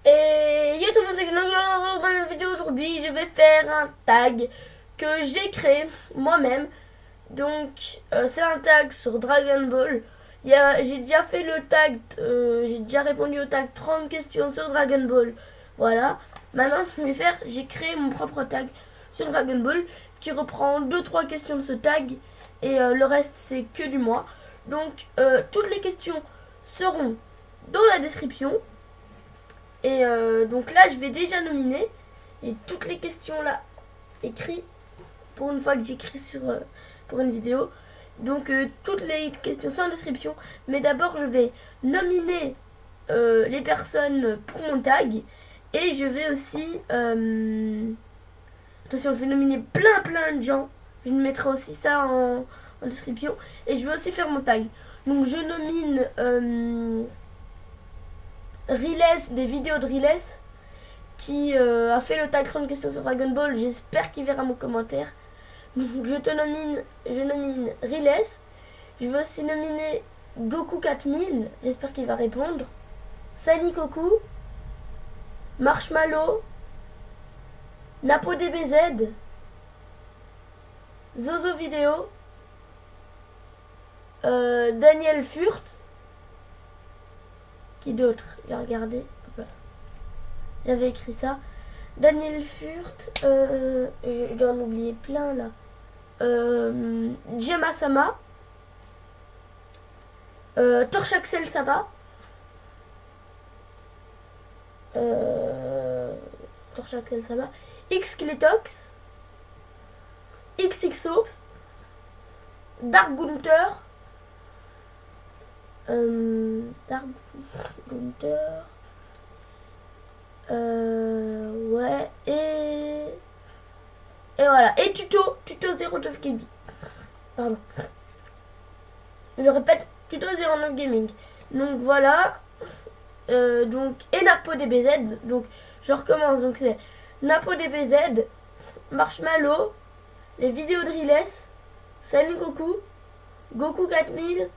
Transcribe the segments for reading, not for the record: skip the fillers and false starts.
Et yo tout le monde, c'est que dans la vidéo aujourd'hui, je vais faire un tag que j'ai créé moi-même. Donc, c'est un tag sur Dragon Ball. J'ai déjà fait le tag, j'ai déjà répondu au tag 30 questions sur Dragon Ball. Voilà. Maintenant, j'ai créé mon propre tag sur Dragon Ball qui reprend 2-3 questions de ce tag et le reste, c'est que du moi. Donc, toutes les questions seront dans la description. Et donc là, je vais déjà nominer. Et toutes les questions là, écrites, pour une fois que j'écris pour une vidéo. Donc toutes les questions sont en description. Mais d'abord, je vais nominer les personnes pour mon tag. Et je vais aussi... attention, je vais nominer plein de gens. Je mettrai aussi ça en description. Et je vais aussi faire mon tag. Donc je nomine... Riles, des vidéos de Riles qui a fait le tag 30 questions sur Dragon Ball. J'espère qu'il verra mon commentaire. Donc je nomine Riles. Je vais aussi nominer Goku 4000. J'espère qu'il va répondre. Sanikoku, Marshmallow, Napo DBZ, Zozo Vidéo, Daniel Furt. Qui d'autre? J'ai regardé. Voilà. J'avais écrit ça. Daniel Furt. Je dois en oublier plein là. Gemma Sama. Torch Axel Sama. Torch Axel Sama. Xkletox. XXO. Dark Gunther. Dark Gunther. Ouais. Et voilà. Et tuto 09 Gaming. Pardon. Je le répète, tuto 09 Gaming. Donc voilà. Et Napo DBZ. Donc je recommence. Donc c'est Napo DBZ, Marshmallow, les vidéos de Riles, Salut Goku, Goku 4000,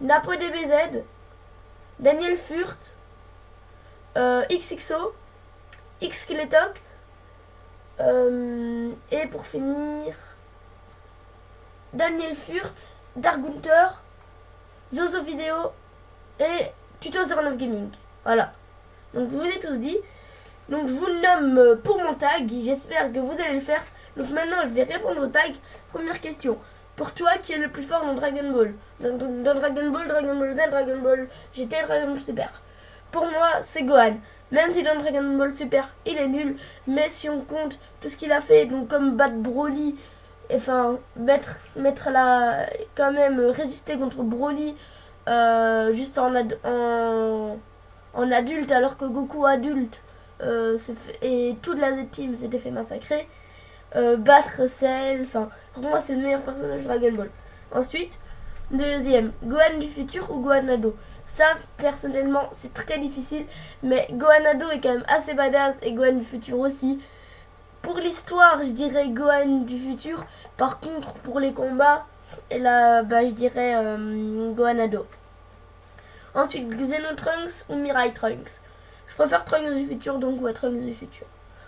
Napo DBZ, Daniel Furt, XXO, Xkletox, et pour finir, Daniel Furt, Dark Gunther, Zozo Vidéo et Tuto 09 Gaming. Voilà. Donc je vous ai tous dit. Donc je vous nomme pour mon tag. J'espère que vous allez le faire. Donc maintenant je vais répondre au tag. Première question. Pour toi, qui est le plus fort dans Dragon Ball? Dans Dragon Ball, Dragon Ball Z, Dragon Ball GT, Dragon Ball Super. Pour moi, c'est Gohan. Même si dans Dragon Ball Super, il est nul. Mais si on compte tout ce qu'il a fait, donc comme battre Broly, enfin, quand même résister contre Broly, juste en adulte, alors que Goku adulte, et toute la Z-Team s'était fait massacrer. Battre Cell, enfin, pour moi, c'est le meilleur personnage de Dragon Ball. Ensuite, deuxième, Gohan du futur ou Gohan ado? Ça, personnellement, c'est très difficile, mais Gohan ado est quand même assez badass et Gohan du futur aussi. Pour l'histoire, je dirais Gohan du futur. Par contre, pour les combats, et là, je dirais Gohan ado. Ensuite, Xenotrunks ou Mirai Trunks? Je préfère Trunks du futur, donc ouais, Trunks du futur.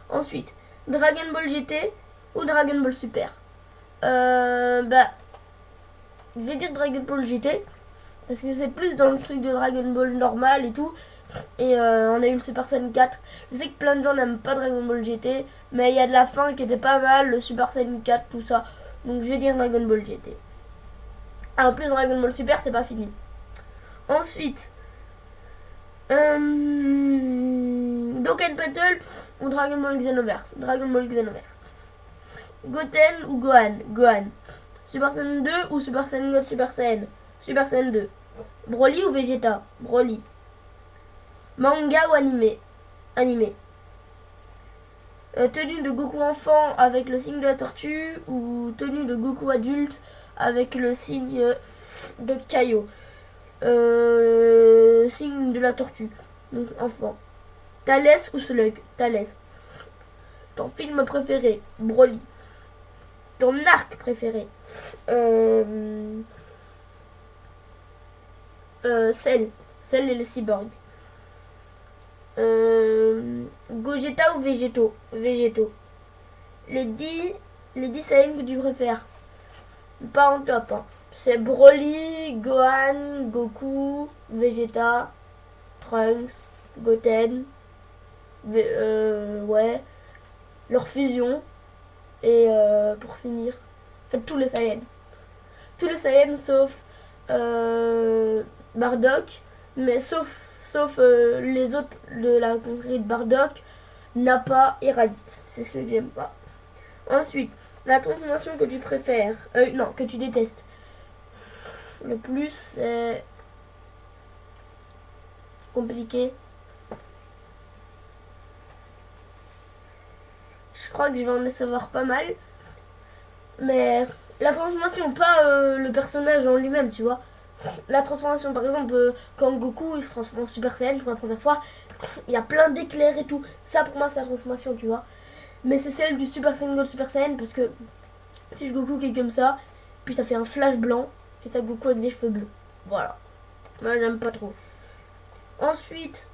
Ensuite, Dragon Ball GT ou Dragon Ball Super? Je vais dire Dragon Ball GT, parce que c'est plus dans le truc de Dragon Ball normal et tout. Et on a eu le Super Saiyan 4. Je sais que plein de gens n'aiment pas Dragon Ball GT, mais il y a de la fin qui était pas mal, le Super Saiyan 4, tout ça. Donc je vais dire Dragon Ball GT. En plus, Dragon Ball Super, c'est pas fini. Ensuite, Dokkan Battle ou Dragon Ball Xenoverse? Dragon Ball Xenoverse. Goten ou Gohan? Gohan. Super Saiyan 2 ou Super Saiyan God Super Saiyan? Super Saiyan 2. Broly ou Vegeta? Broly. Manga ou animé? Animé. Tenue de Goku enfant avec le signe de la tortue ou tenue de Goku adulte avec le signe de Kaio? Signe de la tortue. Donc enfant. Thalès ou Slug? Thalès. Ton film préféré? Broly. Ton arc préféré? Cell et les cyborgs. Gogeta ou Végétaux? Végétaux. Les 10 Saiyans que tu préfères. Pas en top. Hein. C'est Broly, Gohan, Goku, Vegeta, Trunks, Goten. Ouais. Leur fusion. Et pour finir. En fait, tous les Saiyans. Tous les Saiyans sauf Bardock. Mais sauf les autres de la confrérie de Bardock. Nappa et Raditz. C'est ce que j'aime pas. Ensuite, la transformation que tu préfères. Non, que tu détestes. Le plus, c'est compliqué. Je crois que je vais en savoir pas mal. Mais la transformation, pas le personnage en lui-même, tu vois. La transformation, par exemple, quand Goku il se transforme en Super Saiyan pour la première fois, il y a plein d'éclairs et tout. Ça, pour moi, c'est la transformation, tu vois. Mais c'est celle du Super Saiyan Gold Super Saiyan parce que si je Goku qui est comme ça, puis ça fait un flash blanc, et ça Goku avec des cheveux bleus. Voilà. Moi, j'aime pas trop. Ensuite,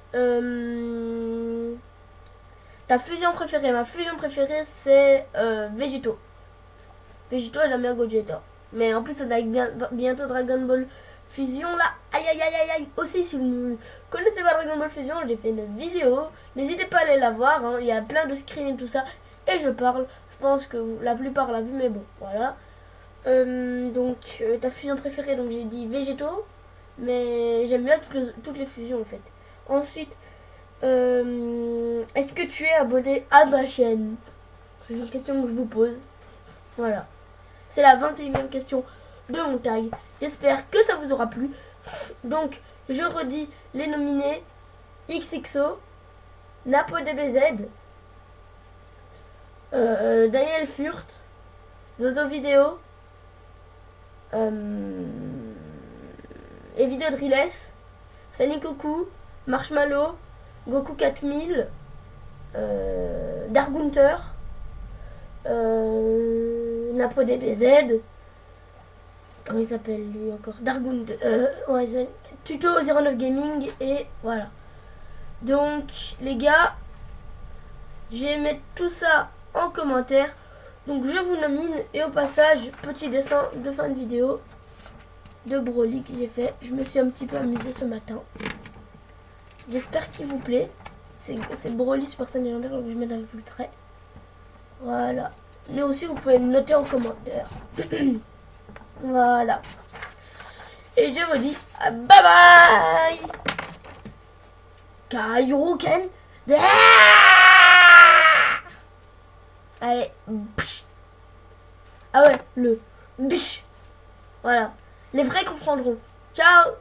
ta fusion préférée. Ma fusion préférée, c'est Végétaux. Végétaux et la mère Gogeta. Mais en plus, ça va bientôt Dragon Ball Fusion là. Aïe aïe aïe aïe aïe. Aussi, si vous ne connaissez pas Dragon Ball Fusion, j'ai fait une vidéo. N'hésitez pas à aller la voir. Hein. Il y a plein de screens et tout ça. Et je parle. Je pense que la plupart l'ont vu, mais bon, voilà. Donc, ta fusion préférée, donc j'ai dit Végétaux. Mais j'aime bien toutes les fusions en fait. Ensuite, est-ce que tu es abonné à ma chaîne? C'est une question que je vous pose. Voilà. C'est la 21e question de mon tag. J'espère que ça vous aura plu. Donc, je redis les nominés. XXO, Napo DBZ, Daniel Furt, Zozo Vidéo, et Vidéo Drilles, Sanikoku, Marshmallow, Goku 4000, Dargunter, Napo DBZ, comment il s'appelle lui encore, Dargunter, ouais, Tuto 09 Gaming, et voilà. Donc les gars, je vais mettre tout ça en commentaire. Donc je vous nomine, et au passage, petit dessin de fin de vidéo de Broly que j'ai fait. Je me suis un petit peu amusée ce matin. J'espère qu'il vous plaît. C'est Broly Super Saiyan légendaire, donc je mets d'un peu plus près. Voilà. Mais aussi vous pouvez le noter en commentaire. Voilà. Et je vous dis bye bye. Kaioken. Allez. Ah ouais, le. Voilà. Les vrais comprendront. Ciao.